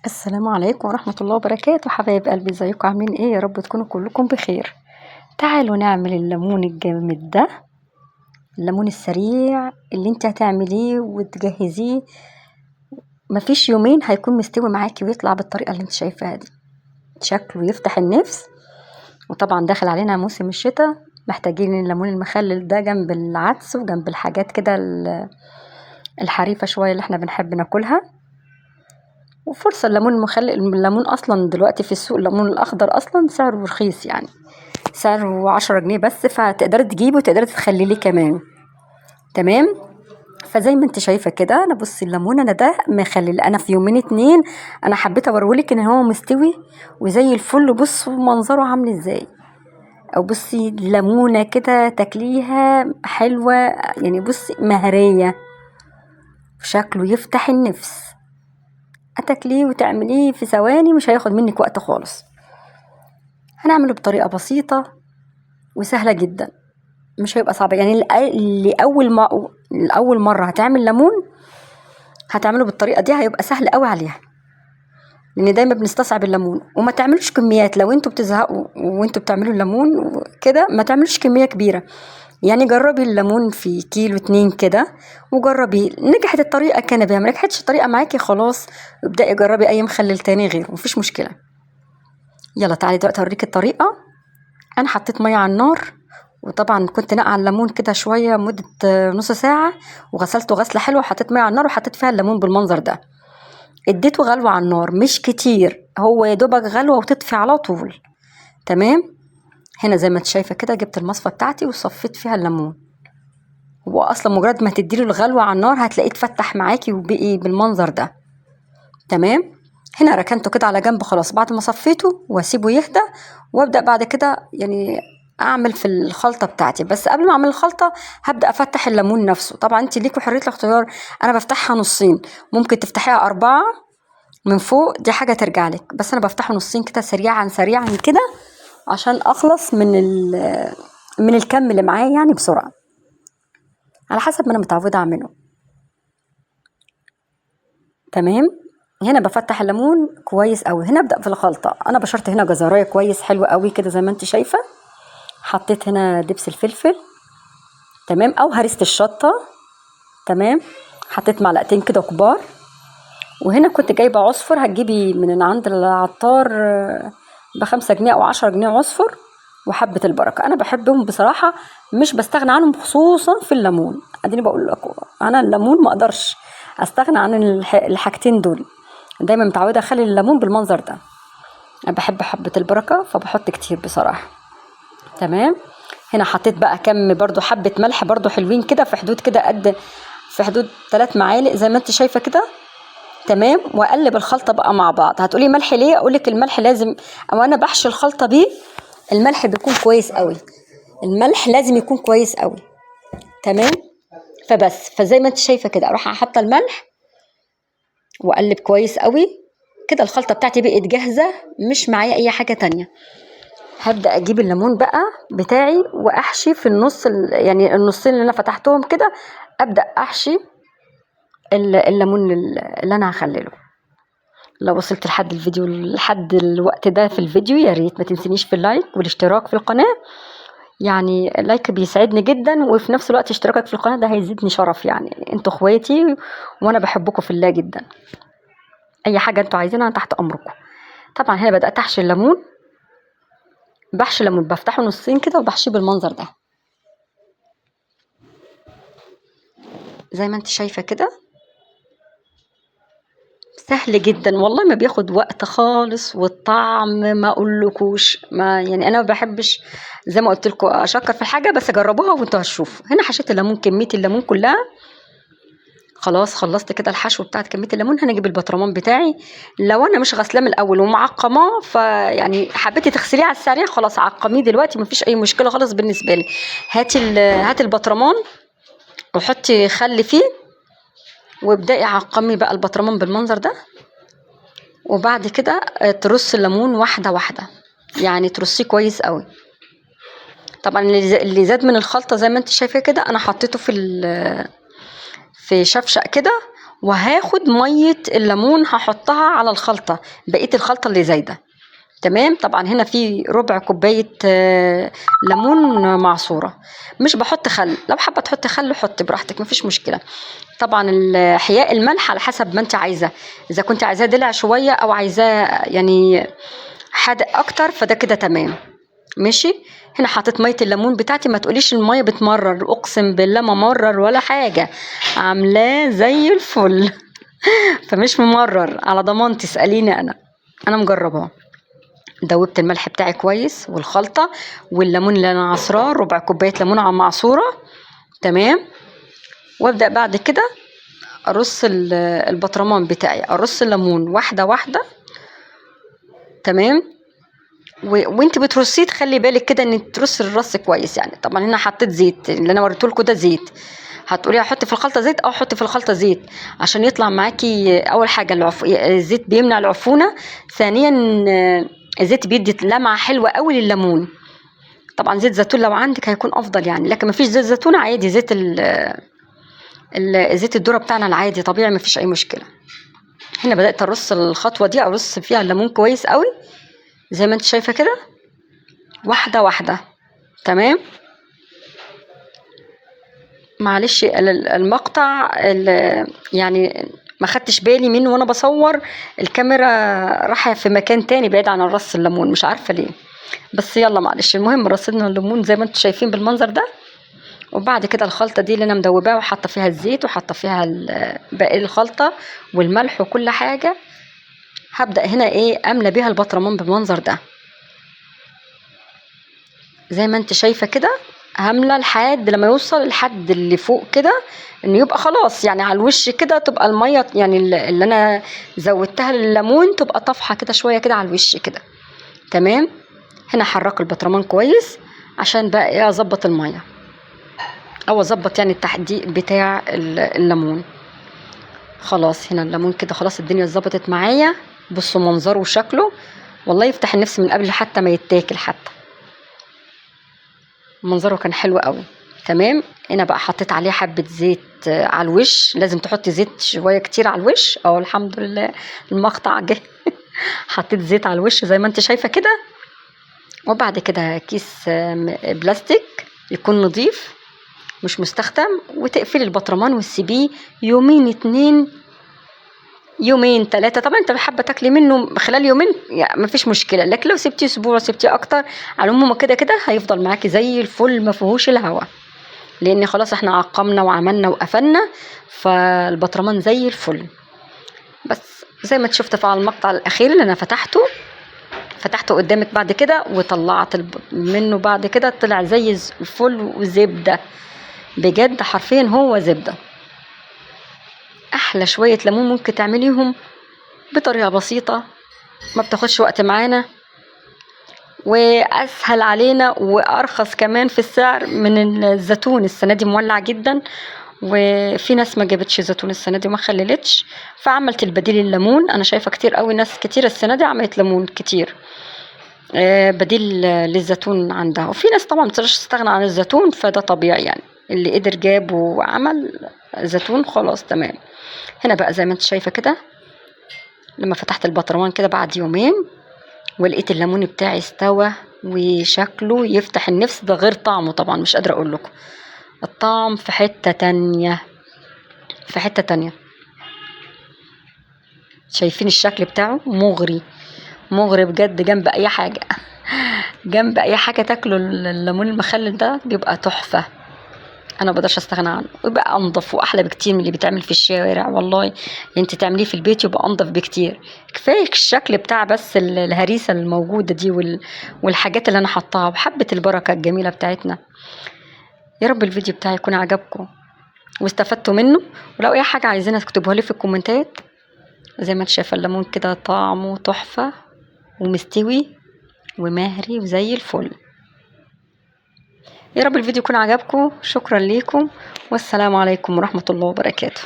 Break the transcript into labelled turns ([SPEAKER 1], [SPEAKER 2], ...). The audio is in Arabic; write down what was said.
[SPEAKER 1] السلام عليكم ورحمة الله وبركاته. حبايب قلبي، ازيكم عاملين ايه؟ يا رب تكونوا كلكم بخير. تعالوا نعمل الليمون الجامد ده، الليمون السريع اللي انت هتعمليه وتجهزيه مفيش يومين هيكون مستوي معاكي ويطلع بالطريقة اللي انت شايفاها دي. شكله يفتح النفس، وطبعا داخل علينا موسم الشتاء، محتاجين الليمون المخلل ده جنب العدس وجنب الحاجات كده الحريفة شوية اللي احنا بنحب ناكلها. وفرصة الليمون المخلل، الليمون اصلا دلوقتي في السوق الليمون الاخضر اصلا سعره رخيص، يعني سعره 10 جنيه بس، فتقدري تجيبه وتقدري تخلليه كمان. تمام. فزي ما انت شايفه كده، انا بصي الليمون انا ده مخلل انا في يومين اتنين. انا حبيت اوريلك ان هو مستوي وزي الفل. بصوا منظره عامل ازاي، او بصي ليمونه كده تاكليها حلوه، يعني بصي مهريه، شكله يفتح النفس. هتاكليه وتعمليه في ثواني، مش هياخد منك وقت خالص. هنعمله بطريقة بسيطة وسهلة جدا، مش هيبقى صعب. يعني لأول مرة هتعمل ليمون هتعمله بالطريقة دي هيبقى سهل قوي عليها، لأن دايما بنستصعب الليمون. وما تعملوش كميات، لو انتوا بتزهقوا وانتوا بتعملوا الليمون كده ما تعملوش كمية كبيرة. يعني جربي الليمون في كيلو 2 كده وجربي. نجحت الطريقة كان بيها، ما نجحتش الطريقة معاكي خلاص ابدأي جربي أي مخلل تاني غيره، مفيش مشكلة. يلا تعالي دلوقتي أوريك الطريقة. انا حطيت ميه على النار، وطبعا كنت نقع الليمون كده شويه مده نص ساعه، وغسلته غسله حلوه، وحطيت ميه على النار وحطيت فيها الليمون بالمنظر ده. اديته غلوه على النار مش كتير، هو يا دوبك غلوه وتطفي على طول. تمام. هنا زي ما انت شايفه كده جبت المصفى بتاعتي وصفيت فيها الليمون. هو اصلا مجرد ما تديله الغلوه على النار هتلاقيه اتفتح معاكي وبقي بالمنظر ده. تمام. هنا ركنته كده على جنب خلاص بعد ما صفيته، واسيبه يهدى، وابدا بعد كده يعني اعمل في الخلطه بتاعتي. بس قبل ما اعمل الخلطه هبدا افتح الليمون نفسه. طبعا انت ليكوا حريه الاختيار، انا بفتحها نصين، ممكن تفتحيها 4 من فوق، دي حاجه ترجع لك، بس انا بفتحه نصين كده سريعا سريعا كده عشان اخلص من الكم اللي معايا يعني بسرعه، على حسب ما انا متعوده اعمله. تمام. هنا بفتح الليمون كويس قوي. هنا ابدا في الخلطه. انا بشرت هنا جزرايه كويس حلوه قوي كده زي ما انت شايفه. حطيت هنا دبس الفلفل، تمام، او هريسه الشطه. تمام. حطيت معلقتين كده كبار. وهنا كنت جايبه عصفر، هتجيبي من عند العطار ب5 جنيه او 10 جنيه عصفر. وحبه البركه انا بحبهم بصراحه، مش بستغنى عنهم خصوصا في الليمون. اديني بقول لكم انا الليمون ما اقدرش استغنى عن الحاجتين دول، دايما متعوده اخلي الليمون بالمنظر ده. انا بحب حبه البركه فبحط كتير بصراحه. تمام. هنا حطيت بقى كم برضو حبه ملح برضو حلوين كده، في حدود كده في حدود 3 معالق زي ما انت شايفه كده. تمام. واقلب الخلطه بقى مع بعض. هتقولي ملح ليه؟ اقولك الملح لازم، او انا بحشي الخلطه بيه الملح بيكون كويس قوي، الملح لازم يكون كويس قوي. تمام. فزي ما انت شايفه كده اروح حاطه الملح واقلب كويس قوي كده. الخلطه بتاعتي بقت جاهزه، مش معايا اي حاجه تانية. هبدا اجيب الليمون بقى بتاعي واحشي في النص، يعني النصين اللي انا فتحتهم كده ابدا احشي الليمون اللي انا هخلله. لو وصلت لحد الفيديو لحد الوقت ده في الفيديو، يا ريت ما تنسينيش في اللايك والاشتراك في القناه. يعني اللايك بيسعدني جدا، وفي نفس الوقت اشتراكك في القناه ده هيزيدني شرف. يعني انتوا اخواتي وانا بحبكم في الله جدا. اي حاجه انتوا عايزينها أنا تحت امركم. طبعا هنا بدات احشي الليمون. بحشي الليمون بفتحه نصين كده وبحشيه بالمنظر ده زي ما انت شايفه كده. سهل جدا والله، ما بياخد وقت خالص، والطعم ما اقولكوش. ما يعني انا ما بحبش زي ما قلت لكم اشكر في الحاجه، بس جربوها وانتوا هتشوفوا. هنا حشيت الليمون كميه الليمون كلها. خلاص خلصت كده الحشو بتاعت كميه الليمون. هنجيب البطرمان بتاعي. لو انا مش غسلاه من الاول ومعقماه، فيعني حبيتي تغسليه على السريع خلاص عقميه دلوقتي، مفيش اي مشكله خالص بالنسبه لي. هاتي البطرمان وحطي خل فيه، وابدأي عقمي بقى البطرمان بالمنظر ده. وبعد كده ترص الليمون واحده واحده، يعني ترصيه كويس قوي. طبعا اللي زاد من الخلطه زي ما انت شايفه كده انا حطيته في شفشق كده، وهاخد ميه الليمون هحطها على الخلطه، بقيه الخلطه اللي زايده. تمام. طبعا هنا في ربع كوبايه ليمون معصوره. مش بحط خل، لو حابه تحطي خل حطي براحتك مفيش مشكله. طبعا حياء الملح على حسب ما انت عايزه، اذا كنت عايزاه دلع شويه او عايزاه يعني حادق اكتر فده كده تمام. ماشي. هنا حطيت ميه الليمون بتاعتي، ما تقوليش الميه بتمرر، اقسم بالله ما مرر ولا حاجه، عاملاه زي الفل. فمش ممرر على ضمانتي، اساليني انا مجرباه. دوبت الملح بتاعي كويس والخلطه والليمون اللي انا عصراه، ربع كوبايه ليمون على معصوره. تمام. وابدا بعد كده ارص البطرمان بتاعي، ارص الليمون واحده واحده. تمام. وانت بترصيه تخلي بالك كده ان ترص الرص كويس يعني. طبعا هنا حطيت زيت، اللي انا وريته لكم ده زيت. هتقولي احط في الخلطه زيت، او احط في الخلطه زيت عشان يطلع معاكي. اول حاجه الزيت بيمنع العفونه، ثانيا الزيت بيدي لمعه حلوه قوي لليمون. طبعا زيت زيتون لو عندك هيكون افضل يعني، لكن مفيش زيت زيتون عادي، زيت الذره بتاعنا العادي طبيعي مفيش اي مشكله. هنا بدات ارص الخطوه دي، ارص فيها الليمون كويس قوي زي ما انت شايفه كده، واحده واحده. تمام. معلش المقطع يعني ما خدتش بالي منه وانا بصور، الكاميرا راح في مكان تاني بعيد عن الرص الليمون، مش عارفه ليه، بس يلا معلش. المهم رصينا الليمون زي ما انتم شايفين بالمنظر ده. وبعد كده الخلطه دي اللي انا مدوباها وحاطه فيها الزيت وحاطه فيها باقي الخلطه والملح وكل حاجه، هبدا هنا املى بيها البطرمان بالمنظر ده زي ما انت شايفه كده. هملى لحد لما يوصل لحد اللي فوق كده، انه يبقى خلاص يعني على الوش كده، تبقى الميه يعني اللي انا زودتها لليمون تبقى طافحه كده شويه كده على الوش كده. تمام. هنا حرك البطرمان كويس عشان بقى اظبط الميه، او اظبط يعني التحديق بتاع الليمون. خلاص هنا الليمون كده خلاص الدنيا اتظبطت معايا. بصوا منظره وشكله والله يفتح النفس من قبل حتى ما يتاكل، حتى منظره كان حلو قوي. تمام. هنا بقى حطيت عليه حبة زيت على الوش، لازم تحطي زيت شوية كتير على الوش. الحمد لله المقطع جه. حطيت زيت على الوش زي ما انت شايفة كده. وبعد كده كيس بلاستيك يكون نظيف مش مستخدم، وتقفلي البطرمان وتسيبيه يومين 2 يومين 3. طبعا انت حابه تاكلي منه خلال يومين يعني مفيش مشكله، لكن لو سبتيه اسبوع سبتيه اكتر على العموم كده كده هيفضل معاكي زي الفل ما فيهوش الهوا، لان خلاص احنا عقمنا وعملنا وقفلنا، فالبطرمان زي الفل. بس زي ما شفت في المقطع الاخير اللي انا فتحته قدامك بعد كده وطلعت منه بعد كده، طلع زي الفل وزبده، بجد حرفيا هو زبده. احلى شويه ليمون ممكن تعمليهم بطريقه بسيطه، ما بتاخدش وقت معانا، واسهل علينا وارخص كمان في السعر من الزيتون. السنه دي مولع جدا، وفي ناس ما جابتش زيتون السنه دي وما خللتش، فعملت البديل الليمون. انا شايفه كتير قوي ناس كتير السنه دي عملت ليمون كتير بديل للزيتون عندها، وفي ناس طبعا ما تقدرش تستغنى عن الزيتون، فده طبيعي يعني، اللي قدر جاب وعمل زيتون خلاص تمام. هنا بقى زي ما انت شايفه كده، لما فتحت البطرمان كده بعد يومين ولقيت الليمون بتاعي استوى وشكله يفتح النفس، ده غير طعمه طبعا مش قادره اقول لكم. الطعم في حته تانية، في حته تانية. شايفين الشكل بتاعه مغري، مغري بجد. جنب اي حاجه جنب اي حاجه تاكلوا الليمون المخلل ده بيبقى تحفه، انا مبقدرش استغنى عنه، ويبقى انضف واحلى بكتير من اللي بيتعمل في الشوارع. والله انت تعمليه في البيت يبقى انضف بكتير. كفايه الشكل بتاع بس الهريسه الموجوده دي والحاجات اللي انا حطاها وحبه البركه الجميله بتاعتنا. يا رب الفيديو بتاعي يكون عجبكم واستفدتوا منه، ولو اي حاجه عايزينها تكتبوها لي في الكومنتات. زي ما انت شايفه الليمون كده طعمه تحفه ومستوي ومهري وزي الفل. يا رب الفيديو يكون عجبكم. شكرا ليكم، والسلام عليكم ورحمه الله وبركاته.